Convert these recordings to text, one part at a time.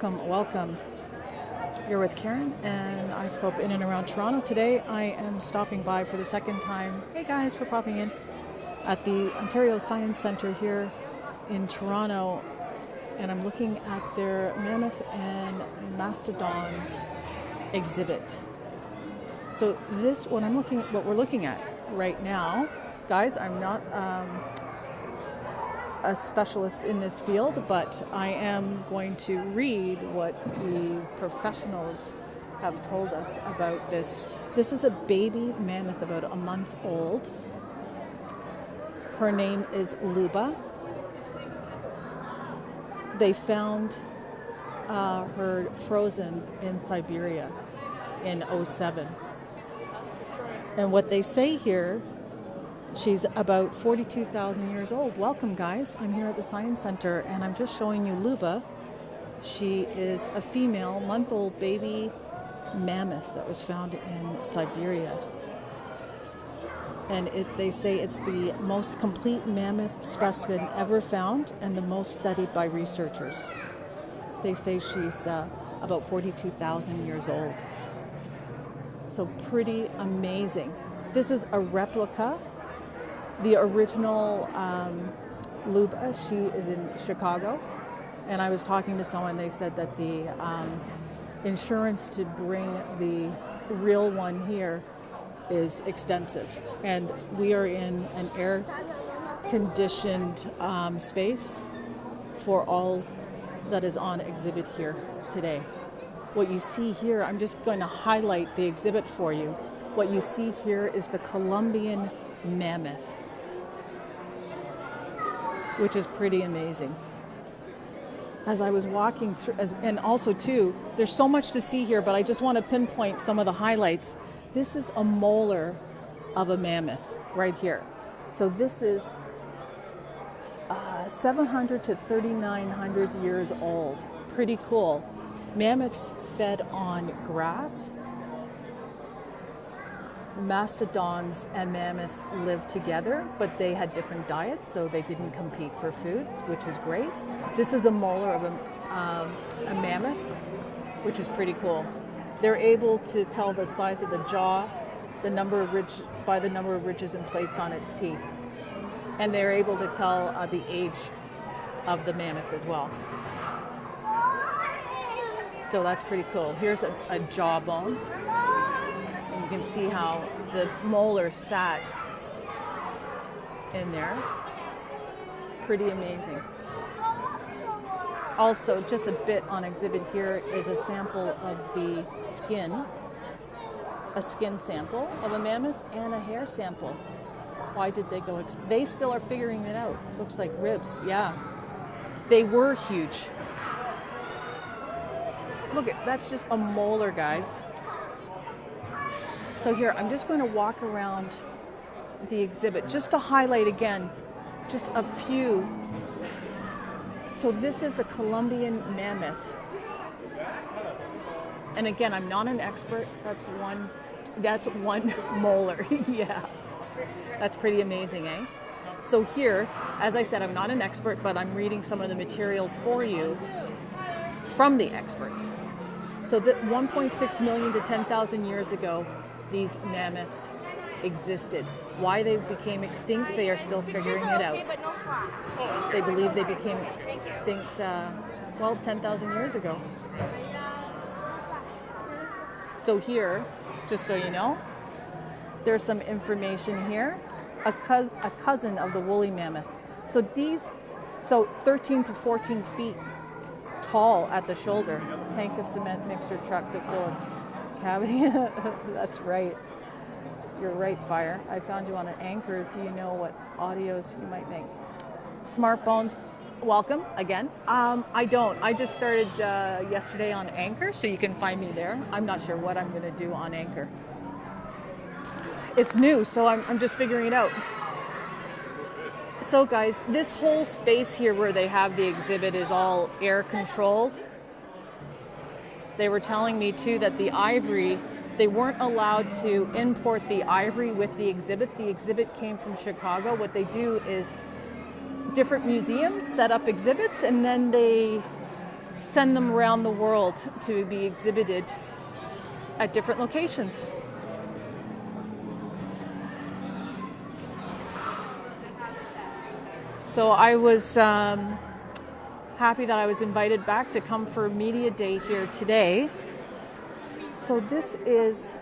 welcome. You're with Karen, and I scope in and around Toronto. Today I am stopping by for the second time, hey guys, for popping in, at the Ontario Science Centre here in Toronto, and I'm looking at their Mammoth and Mastodon exhibit. So this, what we're looking at right now, guys, I'm not a specialist in this field, but I am going to read what the professionals have told us about this. This is a baby mammoth about a month old. Her name is Luba. They found her frozen in Siberia in 2007. And what they say here, she's about 42,000 years old. Welcome, guys. I'm here at the Science Center, and I'm just showing you Luba. She is a female, month-old baby mammoth that was found in Siberia. And they say it's the most complete mammoth specimen ever found and the most studied by researchers. They say she's about 42,000 years old. So pretty amazing. This is a replica. The original Luba, she is in Chicago, and I was talking to someone. They said that the insurance to bring the real one here is extensive, and we are in an air-conditioned space for all that is on exhibit here today. What you see here, I'm just going to highlight the exhibit for you. What you see here is the Columbian mammoth, which is pretty amazing. As I was walking through, and also too, there's so much to see here, but I just want to pinpoint some of the highlights. This is a molar of a mammoth right here. So this is 700 to 3,900 years old. Pretty cool. Mammoths fed on grass. Mastodons and mammoths lived together, but they had different diets, so they didn't compete for food, which is great. This is a molar of a mammoth, which is pretty cool. They're able to tell the size of the jaw, by the number of ridges and plates on its teeth, and they're able to tell the age of the mammoth as well. So that's pretty cool. Here's a jawbone. And you can see how the molar sat in there. Pretty amazing. Also, just a bit on exhibit here is a sample of the skin. A skin sample of a mammoth and a hair sample. Why did they go they still are figuring it out. Looks like ribs, yeah. They were huge. Look, that's just a molar, guys. So here, I'm just going to walk around the exhibit just to highlight again, just a few. So this is a Columbian mammoth. And again, I'm not an expert. That's one molar, yeah. That's pretty amazing, eh? So here, as I said, I'm not an expert, but I'm reading some of the material for you from the experts. So that 1.6 million to 10,000 years ago, these mammoths existed. Why they became extinct, they are still figuring it out. They believe they became extinct, 10,000 years ago. So here, just so you know, there's some information here. A cousin of the woolly mammoth. So 13 to 14 feet tall at the shoulder. Tank of cement mixer truck to full of cavity. That's right. You're right, Fire. I found you on an Anchor. Do you know what audios you might make? Smart Bones, welcome again. I don't. I just started yesterday on Anchor, so you can find me there. I'm not sure what I'm going to do on Anchor. It's new, so I'm just figuring it out. So guys, this whole space here where they have the exhibit is all air controlled. They were telling me too that the ivory, they weren't allowed to import the ivory with the exhibit. The exhibit came from Chicago. What they do is different museums set up exhibits, and then they send them around the world to be exhibited at different locations. So I was happy that I was invited back to come for Media Day here today. So this is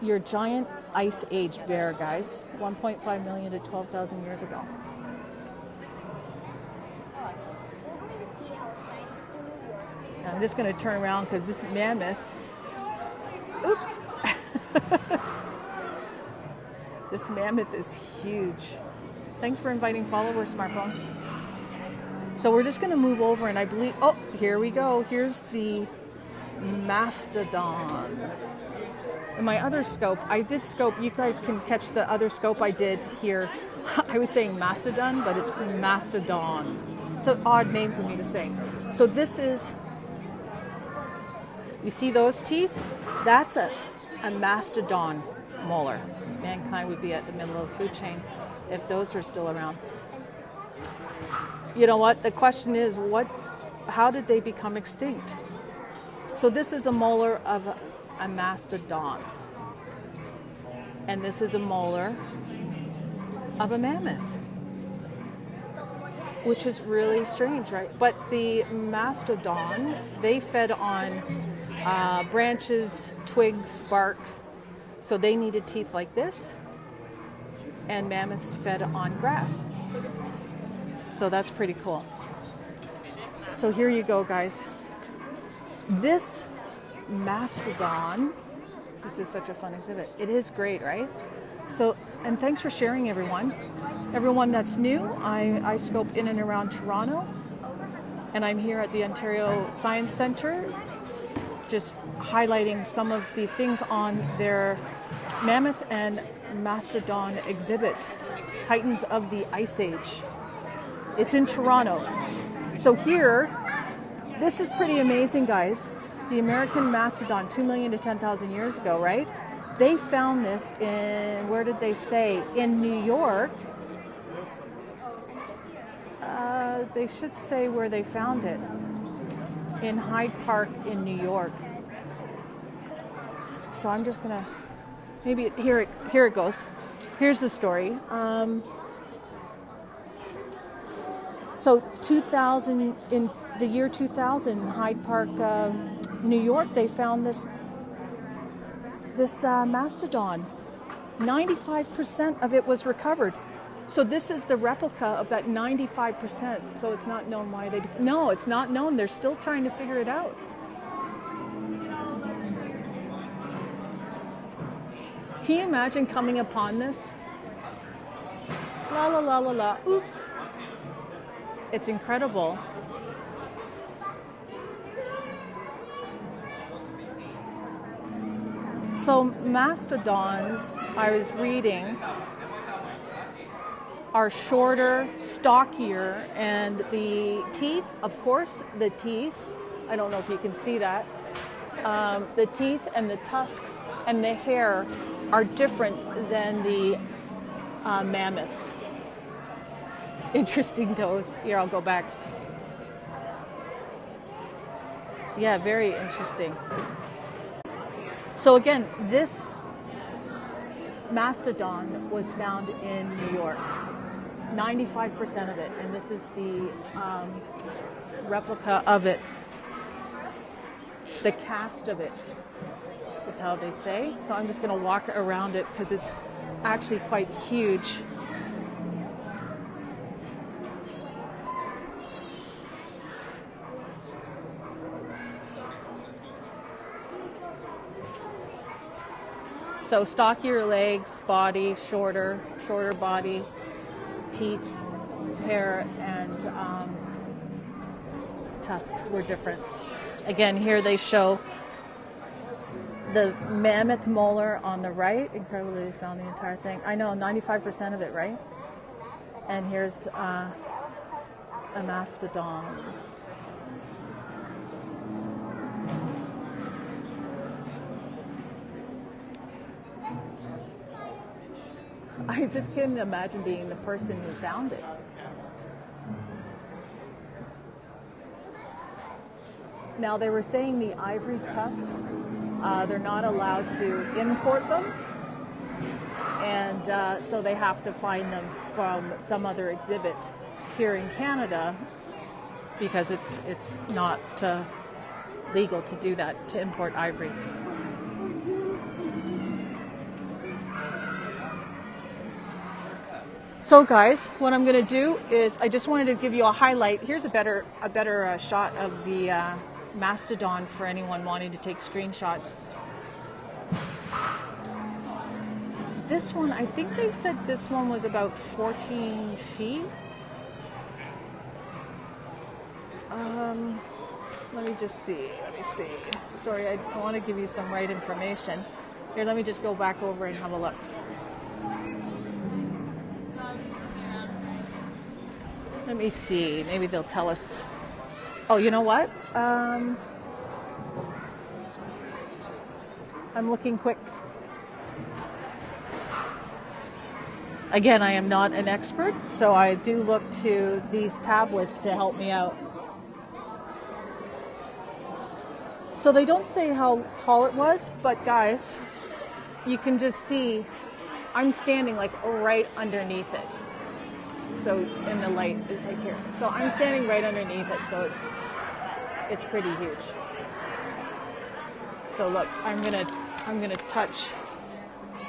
your giant ice age bear, guys. 1.5 million to 12,000 years ago. I'm just going to turn around because this mammoth, oops, this mammoth is huge. Thanks for inviting followers, smartphone. So we're just going to move over, and I believe, oh, here we go. Here's the mastodon. In my other scope, I did scope, you guys can catch the other scope I did here. I was saying mastodon, but it's mastodon. It's an odd name for me to say. So this is, you see those teeth? That's a mastodon molar. Mankind would be at the middle of the food chain if those were still around. You know what? The question is, how did they become extinct? So this is a molar of a mastodon. And this is a molar of a mammoth. Which is really strange, right? But the mastodon, they fed on branches, twigs, bark. So they needed teeth like this. And mammoths fed on grass. So that's pretty cool. So here you go, guys. This mastodon, this is such a fun exhibit. It is great, right? So, and thanks for sharing, everyone. Everyone that's new, I scope in and around Toronto, and I'm here at the Ontario Science Centre, just highlighting some of the things on their Mammoth and Mastodon exhibit, Titans of the Ice Age. It's in Toronto. So here, this is pretty amazing, guys. The American mastodon, 2 million to 10,000 years ago, right? They found this in, where did they say? In New York. They should say where they found it. In Hyde Park in New York. So I'm just gonna, maybe, here it goes. Here's the story. So 2000, in the year 2000, in Hyde Park, New York, they found this mastodon. 95% of it was recovered. So this is the replica of that 95%. So it's not known why no, it's not known. They're still trying to figure it out. Can you imagine coming upon this? La la la la la, oops. It's incredible. So mastodons, I was reading, are shorter, stockier, and the teeth, of course, the teeth, I don't know if you can see that, the teeth and the tusks and the hair are different than the mammoths. Interesting toes. Here, I'll go back. Yeah, very interesting. So again, this mastodon was found in New York. 95% of it, and this is the replica of it. The cast of it is how they say. So I'm just going to walk around it because it's actually quite huge. So stockier legs, body, shorter body, teeth, hair, and tusks were different. Again, here they show the mammoth molar on the right. Incredibly, they found the entire thing. I know, 95% of it, right? And here's a mastodon. I just couldn't imagine being the person who found it. Now they were saying the ivory tusks, they're not allowed to import them, and so they have to find them from some other exhibit here in Canada because it's not legal to do that, to import ivory. So guys, what I'm going to do is I just wanted to give you a highlight. Here's a better shot of the mastodon for anyone wanting to take screenshots. This one, I think they said this one was about 14 feet. Let me just see. Let me see. Sorry, I want to give you some right information. Here, let me just go back over and have a look. Let me see. Maybe they'll tell us. Oh, you know what? I'm looking quick. Again, I am not an expert, so I do look to these tablets to help me out. So they don't say how tall it was, but guys, you can just see I'm standing like right underneath it. So, and the light is like here. So I'm standing right underneath it, so it's pretty huge. So look, I'm gonna touch.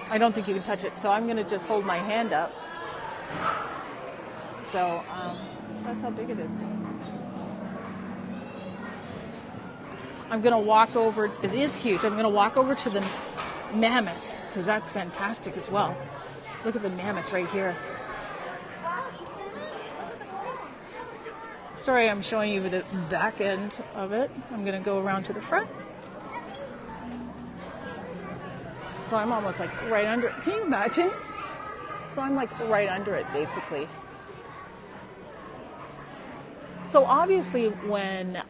I don't think you can touch it, so I'm gonna just hold my hand up. So that's how big it is. I'm gonna walk over. It is huge. I'm gonna walk over to the mammoth because that's fantastic as well. Look at the mammoth right here. Sorry, I'm showing you the back end of it. I'm gonna go around to the front. So I'm almost like right under it. Can you imagine? So I'm like right under it, basically. So obviously when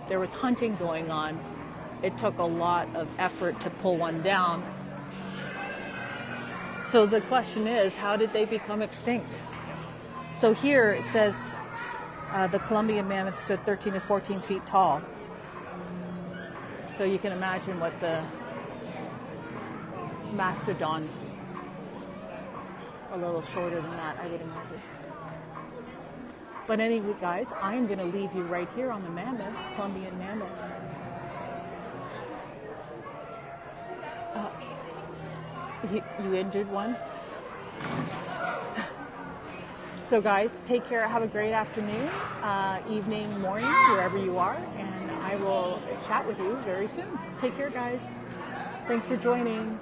there was hunting going on, it took a lot of effort to pull one down. So the question is, how did they become extinct? So here it says the Columbian mammoth stood 13 to 14 feet tall. So you can imagine what the mastodon, a little shorter than that, I would imagine. But anyway, guys, I am going to leave you right here on the mammoth, Columbian mammoth. You injured one? So guys, take care. Have a great afternoon, evening, morning, wherever you are. And I will chat with you very soon. Take care, guys. Thanks for joining.